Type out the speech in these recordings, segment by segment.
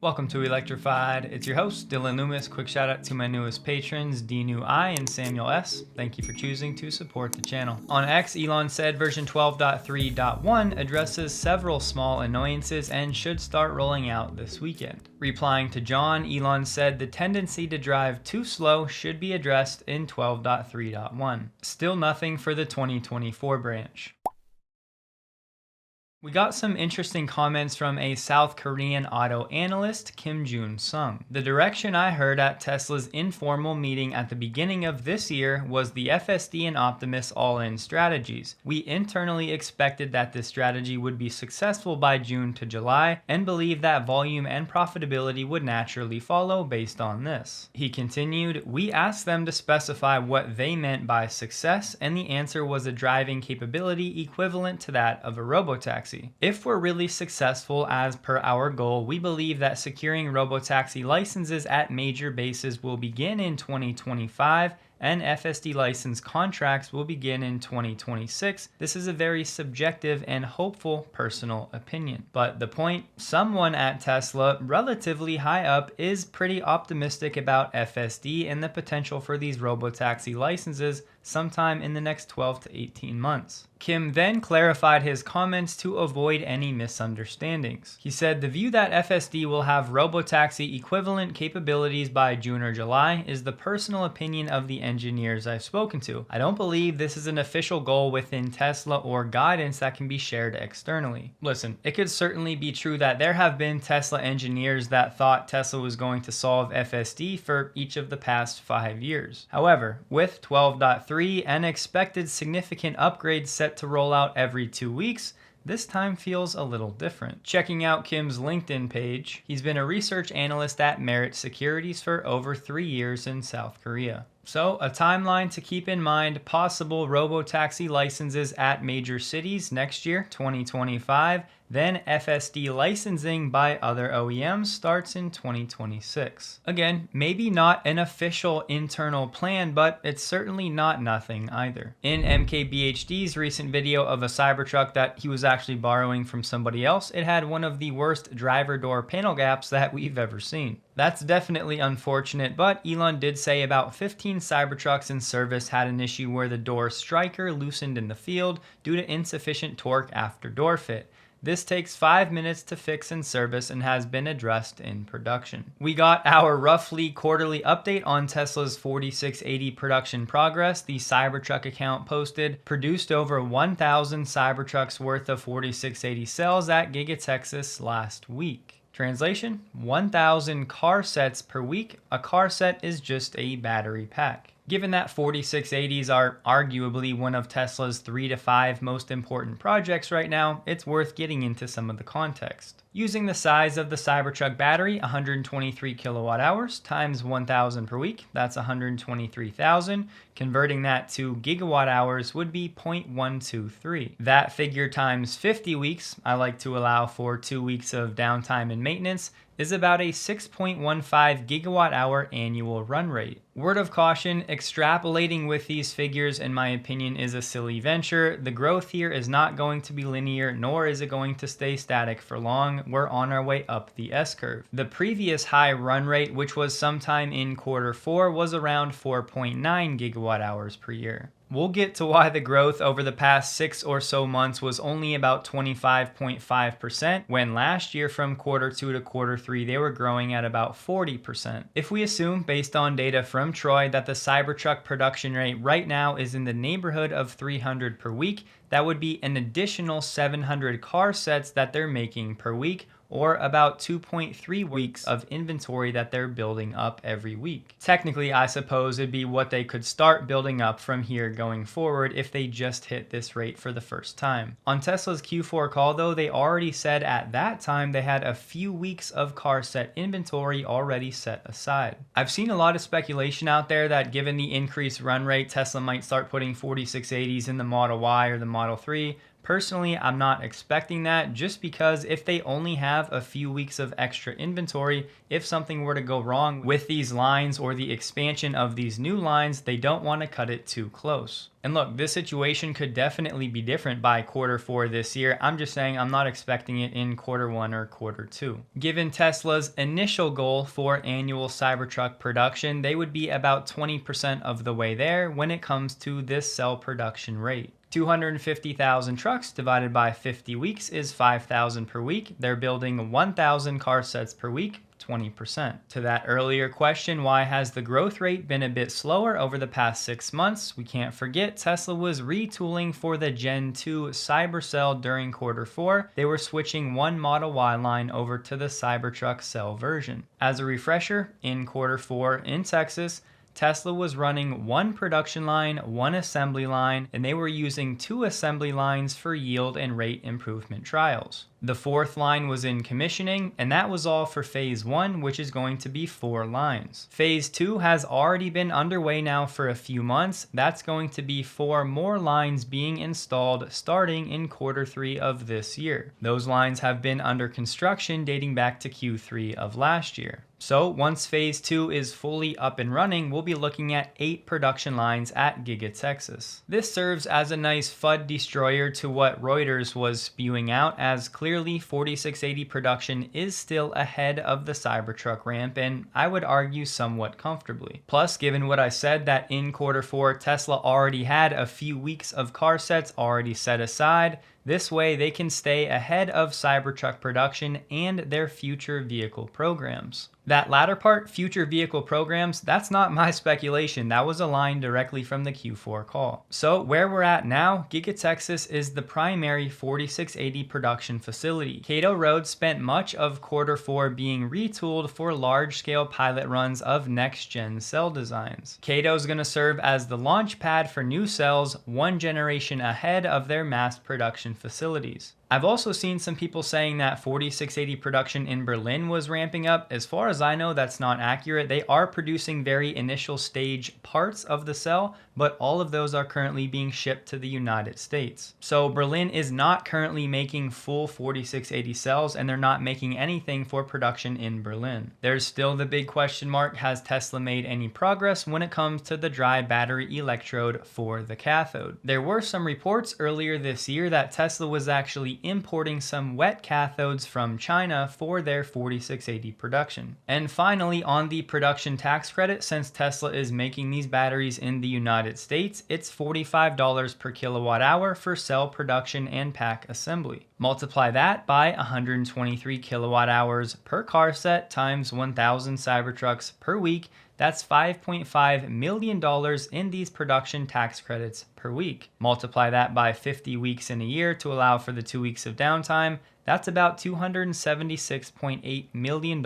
Welcome to Electrified. It's your host, Dylan Loomis. Quick shout out to my newest patrons, DNewI and Samuel S. Thank you for choosing to support the channel. On X, Elon said version 12.3.1 addresses several small annoyances and should start rolling out this weekend. Replying to John, Elon said the tendency to drive too slow should be addressed in 12.3.1. Still nothing for the 2024 branch. We got some interesting comments from a South Korean auto analyst, Kim Jun-sung. The direction I heard at Tesla's informal meeting at the beginning of this year was the FSD and Optimus all-in strategies. We internally expected that this strategy would be successful by June to July and believe that volume and profitability would naturally follow based on this. He continued, we asked them to specify what they meant by success, and the answer was a driving capability equivalent to that of a Robotaxi. If we're really successful as per our goal, we believe that securing Robotaxi licenses at major bases will begin in 2025 and FSD license contracts will begin in 2026. This is a very subjective and hopeful personal opinion. But the point, someone at Tesla, relatively high up, is pretty optimistic about FSD and the potential for these Robotaxi licenses sometime in the next 12 to 18 months. Kim then clarified his comments to avoid any misunderstandings. He said the view that FSD will have Robotaxi equivalent capabilities by June or July is the personal opinion of the engineers I've spoken to. I don't believe this is an official goal within Tesla or guidance that can be shared externally. Listen, it could certainly be true that there have been Tesla engineers that thought Tesla was going to solve FSD for each of the past 5 years. However, with 12.3 and expected significant upgrades set to roll out every 2 weeks, this time feels a little different. Checking out Kim's LinkedIn page, he's been a research analyst at Merit Securities for over 3 years in South Korea. So, a timeline to keep in mind: possible Robotaxi licenses at major cities next year, 2025. Then FSD licensing by other OEMs starts in 2026. Again, maybe not an official internal plan, but it's certainly not nothing either. In MKBHD's recent video of a Cybertruck that he was actually borrowing from somebody else, it had one of the worst driver door panel gaps that we've ever seen. That's definitely unfortunate, but Elon did say about 15 Cybertrucks in service had an issue where the door striker loosened in the field due to insufficient torque after door fit. This takes 5 minutes to fix in service and has been addressed in production. We got our roughly quarterly update on Tesla's 4680 production progress. The Cybertruck account posted, produced over 1,000 Cybertrucks worth of 4680 cells at Giga Texas last week. Translation: 1,000 car sets per week. A car set is just a battery pack. Given that 4680s are arguably one of Tesla's 3 to 5 most important projects right now, it's worth getting into some of the context. Using the size of the Cybertruck battery, 123 kilowatt hours times 1,000 per week, that's 123,000. Converting that to gigawatt hours would be 0.123. That figure times 50 weeks, I like to allow for 2 weeks of downtime and maintenance, is about a 6.15 gigawatt hour annual run rate. Word of caution, extrapolating with these figures in my opinion is a silly venture. The growth here is not going to be linear, nor is it going to stay static for long. We're on our way up the S-curve. The previous high run rate, which was sometime in Q4, was around 4.9 gigawatt hours per year. We'll get to why the growth over the past 6 or so months was only about 25.5%, when last year from Q2 to Q3 they were growing at about 40%. If we assume, based on data from Troy, that the Cybertruck production rate right now is in the neighborhood of 300 per week, that would be an additional 700 car sets that they're making per week, or about 2.3 weeks of inventory that they're building up every week. Technically, I suppose it'd be what they could start building up from here going forward if they just hit this rate for the first time. On Tesla's Q4 call though, they already said at that time they had a few weeks of car set inventory already set aside. I've seen a lot of speculation out there that given the increased run rate, Tesla might start putting 4680s in the Model Y or the Model 3, Personally, I'm not expecting that, just because if they only have a few weeks of extra inventory, if something were to go wrong with these lines or the expansion of these new lines, they don't want to cut it too close. And look, this situation could definitely be different by Q4 this year. I'm just saying I'm not expecting it in Q1 or Q2. Given Tesla's initial goal for annual Cybertruck production, they would be about 20% of the way there when it comes to this cell production rate. 250,000 trucks divided by 50 weeks is 5,000 per week. They're building 1,000 car sets per week, 20%. To that earlier question, why has the growth rate been a bit slower over the past 6 months? We can't forget Tesla was retooling for the Gen 2 Cybercell during Q4. They were switching one Model Y line over to the Cybertruck cell version. As a refresher, in Q4 in Texas, Tesla was running one production line, one assembly line, and they were using 2 assembly lines for yield and rate improvement trials. The 4th line was in commissioning, and that was all for phase 1, which is going to be 4 lines. Phase 2 has already been underway now for a few months. That's going to be 4 more lines being installed starting in Q3 of this year. Those lines have been under construction dating back to Q3 of last year. So once phase 2 is fully up and running, we'll be looking at 8 production lines at Giga Texas. This serves as a nice FUD destroyer to what Reuters was spewing out, as clearly 4680 production is still ahead of the Cybertruck ramp, and I would argue somewhat comfortably. Plus, given what I said that in Q4 Tesla already had a few weeks of car sets already set aside, this way they can stay ahead of Cybertruck production and their future vehicle programs. That latter part, future vehicle programs, that's not my speculation. That was a line directly from the Q4 call. So where we're at now, Giga Texas is the primary 4680 production facility. Cato Road spent much of Q4 being retooled for large-scale pilot runs of next-gen cell designs. Cato is going to serve as the launch pad for new cells, one generation ahead of their mass production facilities. I've also seen some people saying that 4680 production in Berlin was ramping up. As far as I know, that's not accurate. They are producing very initial stage parts of the cell, but all of those are currently being shipped to the United States. So Berlin is not currently making full 4680 cells, and they're not making anything for production in Berlin. There's still the big question mark: has Tesla made any progress when it comes to the dry battery electrode for the cathode? There were some reports earlier this year that Tesla was actually importing some wet cathodes from China for their 4680 production. And finally, on the production tax credit, since Tesla is making these batteries in the United States, it's $45 per kilowatt hour for cell production and pack assembly. Multiply that by 123 kilowatt hours per car set times 1,000 Cybertrucks per week. That's $5.5 million in these production tax credits per week. Multiply that by 50 weeks in a year to allow for the 2 weeks of downtime. That's about $276.8 million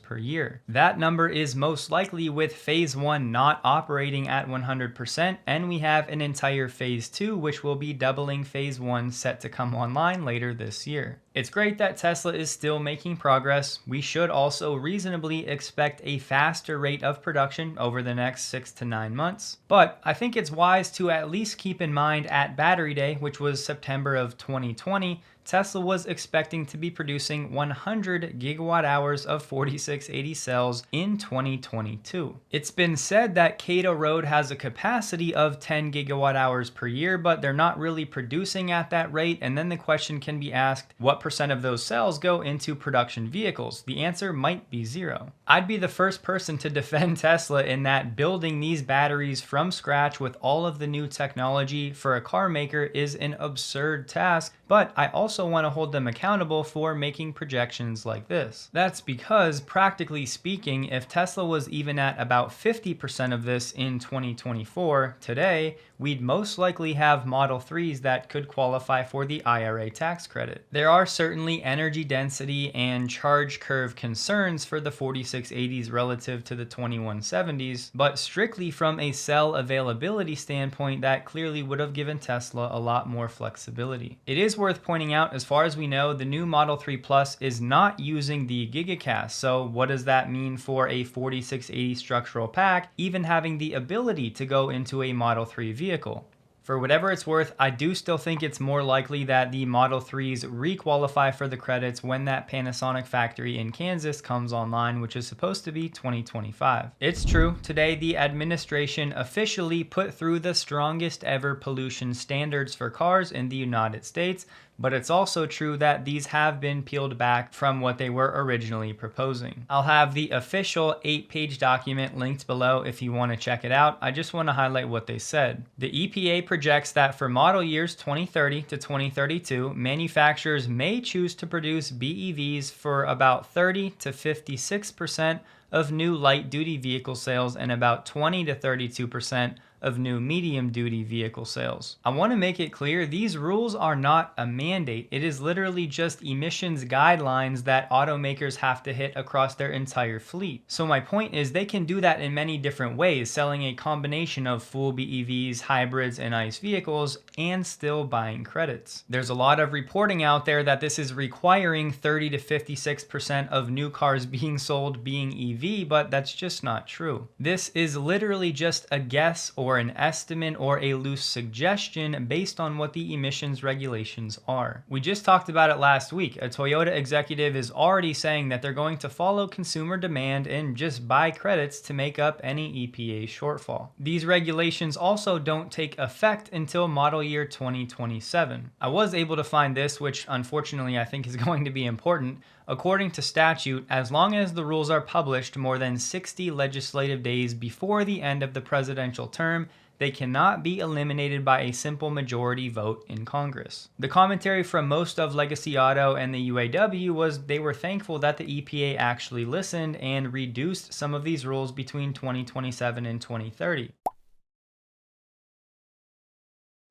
per year. That number is most likely with phase 1 not operating at 100%, and we have an entire phase 2 which will be doubling phase 1 set to come online later this year. It's great that Tesla is still making progress. We should also reasonably expect a faster rate of production over the next 6 to 9 months. But I think it's wise to at least keep in mind at Battery Day, which was September of 2020, Tesla was expecting to be producing 100 gigawatt hours of 4680 cells in 2022. It's been said that Cato Road has a capacity of 10 gigawatt hours per year, but they're not really producing at that rate. And then the question can be asked, what percent of those cells go into production vehicles? The answer might be 0. I'd be the first person to defend Tesla in that building these batteries from scratch with all of the new technology for a car maker is an absurd task, but I also want to hold them accountable for making projections like this. That's because, practically speaking, if Tesla was even at about 50% of this in 2024, today, we'd most likely have Model 3s that could qualify for the IRA tax credit. There are certainly energy density and charge curve concerns for the 4680s relative to the 2170s, but strictly from a cell availability standpoint, that clearly would have given Tesla a lot more flexibility. It is worth pointing out, as far as we know, the new Model 3 Plus is not using the GigaCast. So what does that mean for a 4680 structural pack, even having the ability to go into a Model 3 vehicle? For whatever it's worth, I do still think it's more likely that the Model 3s re-qualify for the credits when that Panasonic factory in Kansas comes online, which is supposed to be 2025. It's true, today the administration officially put through the strongest ever pollution standards for cars in the United States, but it's also true that these have been peeled back from what they were originally proposing. I'll have the official 8-page document linked below if you want to check it out. I just want to highlight what they said. The EPA projects that for model years 2030 to 2032, manufacturers may choose to produce BEVs for about 30 to 56% of new light-duty vehicle sales and about 20 to 32% of new medium-duty vehicle sales. I want to make it clear, these rules are not a mandate. It is literally just emissions guidelines that automakers have to hit across their entire fleet. So my point is they can do that in many different ways, selling a combination of full BEVs, hybrids, and ICE vehicles, and still buying credits. There's a lot of reporting out there that this is requiring 30 to 56% of new cars being sold being EV, but that's just not true. This is literally just a guess or an estimate or a loose suggestion based on what the emissions regulations are. We just talked about it last week. A Toyota executive is already saying that they're going to follow consumer demand and just buy credits to make up any EPA shortfall. These regulations also don't take effect until model year 2027. I was able to find this, which unfortunately I think is going to be important. According to statute, as long as the rules are published more than 60 legislative days before the end of the presidential term, they cannot be eliminated by a simple majority vote in Congress. The commentary from most of Legacy Auto and the UAW was they were thankful that the EPA actually listened and reduced some of these rules between 2027 and 2030.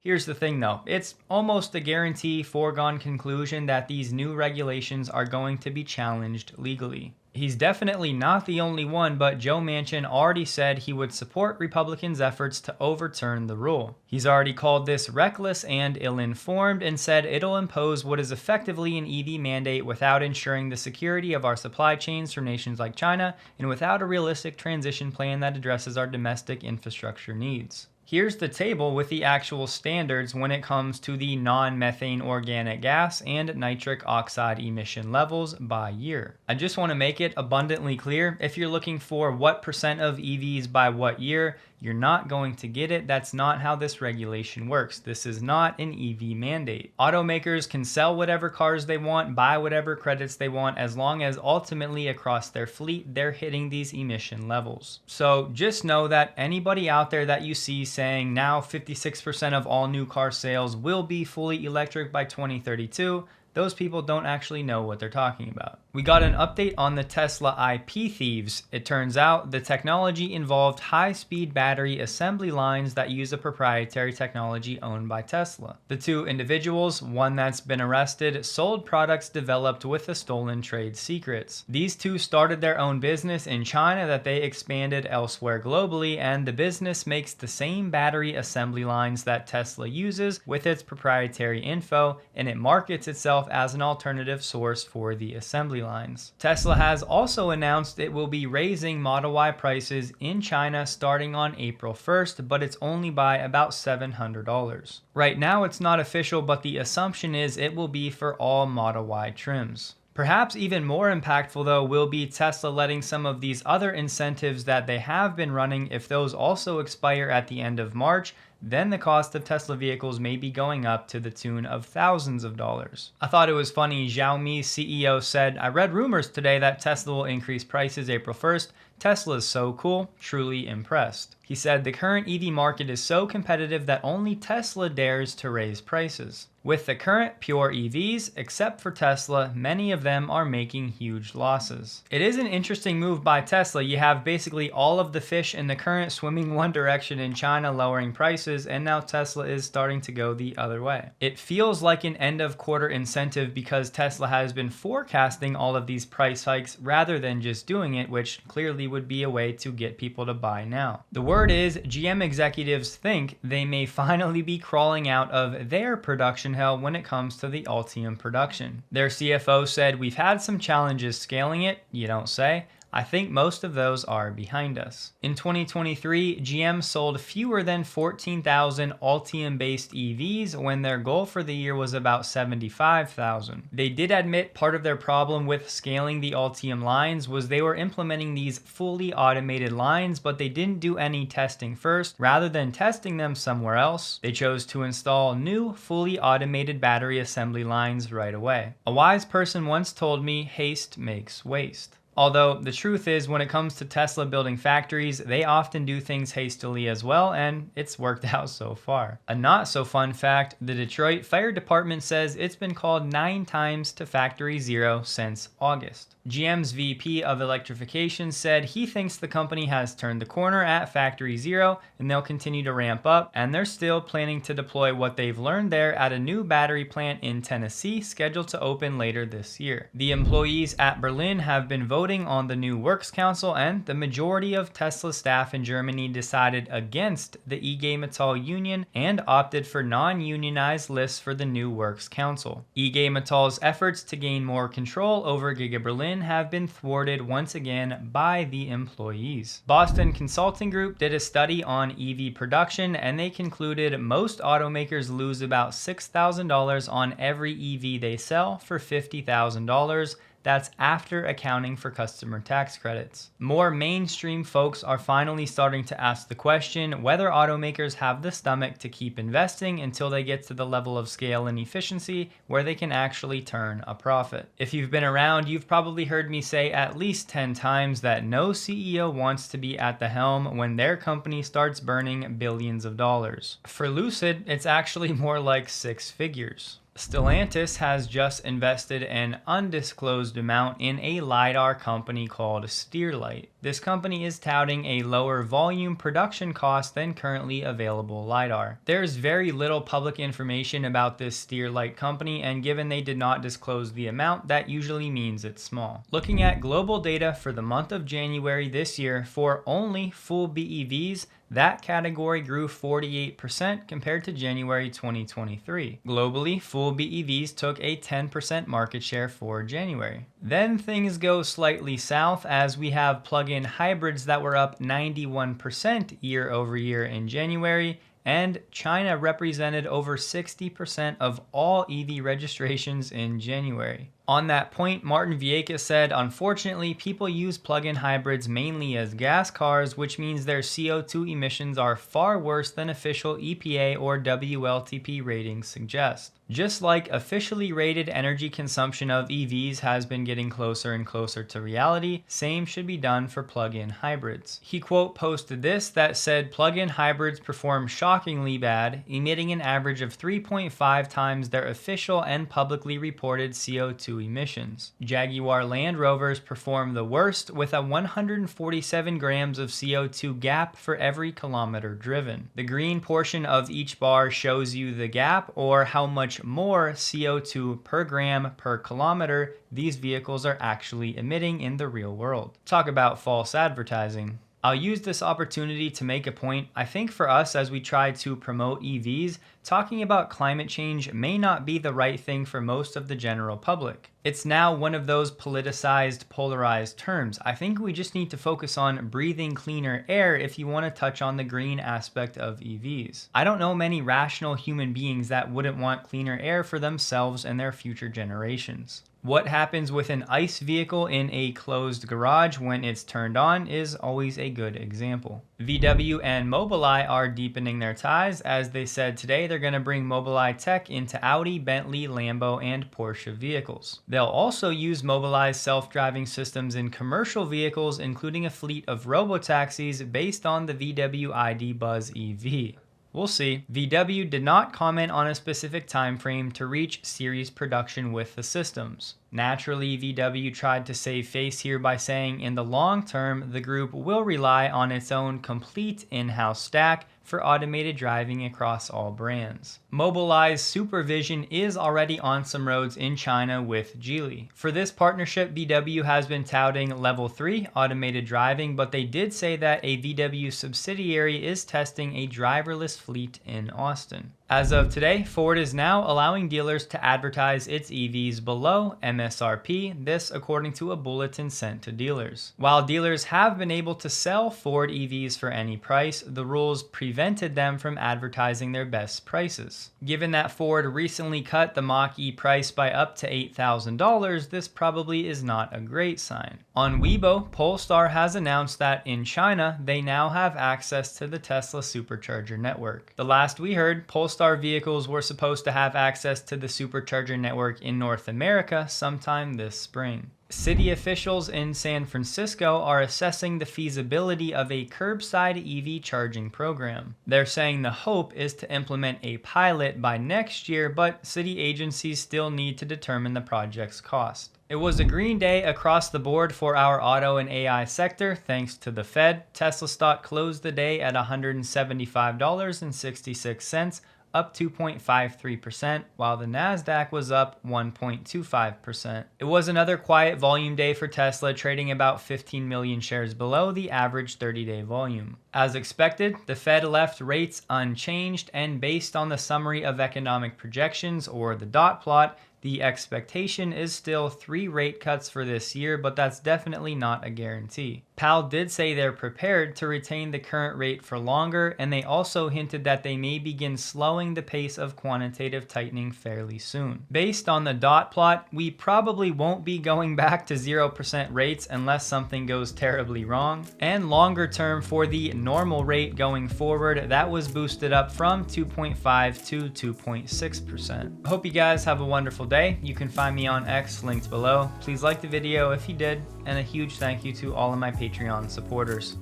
Here's the thing though, it's almost a guarantee foregone conclusion that these new regulations are going to be challenged legally. He's definitely not the only one, but Joe Manchin already said he would support Republicans' efforts to overturn the rule. He's already called this reckless and ill-informed and said it'll impose what is effectively an EV mandate without ensuring the security of our supply chains from nations like China and without a realistic transition plan that addresses our domestic infrastructure needs. Here's the table with the actual standards when it comes to the non-methane organic gas and nitric oxide emission levels by year. I just want to make it abundantly clear, if you're looking for what percent of EVs by what year, you're not going to get it. That's not how this regulation works. This is not an EV mandate. Automakers can sell whatever cars they want, buy whatever credits they want, as long as ultimately across their fleet, they're hitting these emission levels. So just know that anybody out there that you see saying now 56% of all new car sales will be fully electric by 2032, those people don't actually know what they're talking about. We got an update on the Tesla IP thieves. It turns out the technology involved high-speed battery assembly lines that use a proprietary technology owned by Tesla. The two individuals, one that's been arrested, sold products developed with the stolen trade secrets. These two started their own business in China that they expanded elsewhere globally, and the business makes the same battery assembly lines that Tesla uses with its proprietary info, and it markets itself as an alternative source for the assembly lines. Tesla has also announced it will be raising Model Y prices in China starting on April 1st, but it's only by about $700. Right now it's not official, but the assumption is it will be for all Model Y trims. Perhaps even more impactful though will be Tesla letting some of these other incentives that they have been running, if those also expire at the end of March, then the cost of Tesla vehicles may be going up to the tune of thousands of dollars. I thought it was funny, Xiaomi's CEO said, "I read rumors today that Tesla will increase prices April 1st. Tesla's so cool, truly impressed." He said the current EV market is so competitive that only Tesla dares to raise prices. With the current pure EVs, except for Tesla, many of them are making huge losses. It is an interesting move by Tesla. You have basically all of the fish in the current swimming one direction in China lowering prices, and now Tesla is starting to go the other way. It feels like an end of quarter incentive because Tesla has been forecasting all of these price hikes rather than just doing it, which clearly would be a way to get people to buy now. The word is GM executives think they may finally be crawling out of their production hell when it comes to the Ultium production. Their CFO said, "We've had some challenges scaling it, you don't say. I think most of those are behind us. In 2023, GM sold fewer than 14,000 Ultium-based EVs when their goal for the year was about 75,000. They did admit part of their problem with scaling the Ultium lines was they were implementing these fully automated lines, but they didn't do any testing first. Rather than testing them somewhere else, they chose to install new, fully automated battery assembly lines right away. A wise person once told me, haste makes waste. Although the truth is, when it comes to Tesla building factories, they often do things hastily as well, and it's worked out so far. A not so fun fact, the Detroit Fire Department says it's been called 9 times to Factory Zero since August. GM's VP of Electrification said he thinks the company has turned the corner at Factory Zero and they'll continue to ramp up, and they're still planning to deploy what they've learned there at a new battery plant in Tennessee scheduled to open later this year. The employees at Berlin have been voting on the new Works Council, and the majority of Tesla staff in Germany decided against the IG Metall union and opted for non-unionized lists for the new Works Council. IG Metall's efforts to gain more control over Giga Berlin have been thwarted once again by the employees. Boston Consulting Group did a study on EV production, and they concluded most automakers lose about $6,000 on every EV they sell for $50,000. That's after accounting for customer tax credits. More mainstream folks are finally starting to ask the question whether automakers have the stomach to keep investing until they get to the level of scale and efficiency where they can actually turn a profit. If you've been around, you've probably heard me say at least 10 times that no CEO wants to be at the helm when their company starts burning billions of dollars. For Lucid, it's actually more like 6 figures. Stellantis has just invested an undisclosed amount in a LiDAR company called Steerlight. This company is touting a lower volume production cost than currently available LiDAR. There's very little public information about this Steerlight company, and given they did not disclose the amount, that usually means it's small. Looking at global data for the month of January this year for only full BEVs, that category grew 48% compared to January 2023. Globally, full BEVs took a 10% market share for January. Then things go slightly south as we have plug-in hybrids that were up 91% year over year in January, and China represented over 60% of all EV registrations in January. On that point, Martin Vieca said, unfortunately, people use plug-in hybrids mainly as gas cars, which means their CO2 emissions are far worse than official EPA or WLTP ratings suggest. Just like officially rated energy consumption of EVs has been getting closer and closer to reality, same should be done for plug-in hybrids. He quote posted this that said plug-in hybrids perform shockingly bad, emitting an average of 3.5 times their official and publicly reported CO2 emissions. Jaguar Land Rovers perform the worst with a 147 grams of CO2 gap for every kilometer driven. The green portion of each bar shows you the gap, or how much more CO2 per gram per kilometer these vehicles are actually emitting in the real world. Talk about false advertising. I'll use this opportunity to make a point. I think for us, as we try to promote EVs, talking about climate change may not be the right thing for most of the general public. It's now one of those politicized, polarized terms. I think we just need to focus on breathing cleaner air if you want to touch on the green aspect of EVs. I don't know many rational human beings that wouldn't want cleaner air for themselves and their future generations. What happens with an ICE vehicle in a closed garage when it's turned on is always a good example. VW and Mobileye are deepening their ties. As they said today, they're going to bring Mobileye tech into Audi, Bentley, Lambo, and Porsche vehicles. They'll also use Mobileye's self-driving systems in commercial vehicles, including a fleet of robotaxis based on the VW ID Buzz EV. We'll see. VW did not comment on a specific time frame to reach series production with the systems. Naturally, VW tried to save face here by saying in the long term, the group will rely on its own complete in-house stack for automated driving across all brands. Mobileye's supervision is already on some roads in China with Geely. For this partnership, VW has been touting Level 3 automated driving, but they did say that a VW subsidiary is testing a driverless fleet in Austin. As of today, Ford is now allowing dealers to advertise its EVs below MSRP, this according to a bulletin sent to dealers. While dealers have been able to sell Ford EVs for any price, the rules prevented them from advertising their best prices. Given that Ford recently cut the Mach-E price by up to $8,000, this probably is not a great sign. On Weibo, Polestar has announced that in China, they now have access to the Tesla supercharger network. The last we heard, Polestar vehicles were supposed to have access to the supercharger network in North America sometime this spring. City officials in San Francisco are assessing the feasibility of a curbside EV charging program. They're saying the hope is to implement a pilot by next year, but city agencies still need to determine the project's cost. It was a green day across the board for our auto and AI sector thanks to the Fed. Tesla stock closed the day at $175.66, up 2.53%, while the Nasdaq was up 1.25%. It was another quiet volume day for Tesla, trading about 15 million shares below the average 30-day volume. As expected, the Fed left rates unchanged, and based on the summary of economic projections, or the dot plot, the expectation is still 3 rate cuts for this year, but that's definitely not a guarantee. Powell did say they're prepared to retain the current rate for longer, and they also hinted that they may begin slowing the pace of quantitative tightening fairly soon. Based on the dot plot, we probably won't be going back to 0% rates unless something goes terribly wrong. And longer term, for the normal rate going forward, that was boosted up from 2.5 to 2.6%. I hope you guys have a wonderful day. You can find me on X, linked below. Please like the video if you did, and a huge thank you to all of my Patreon supporters.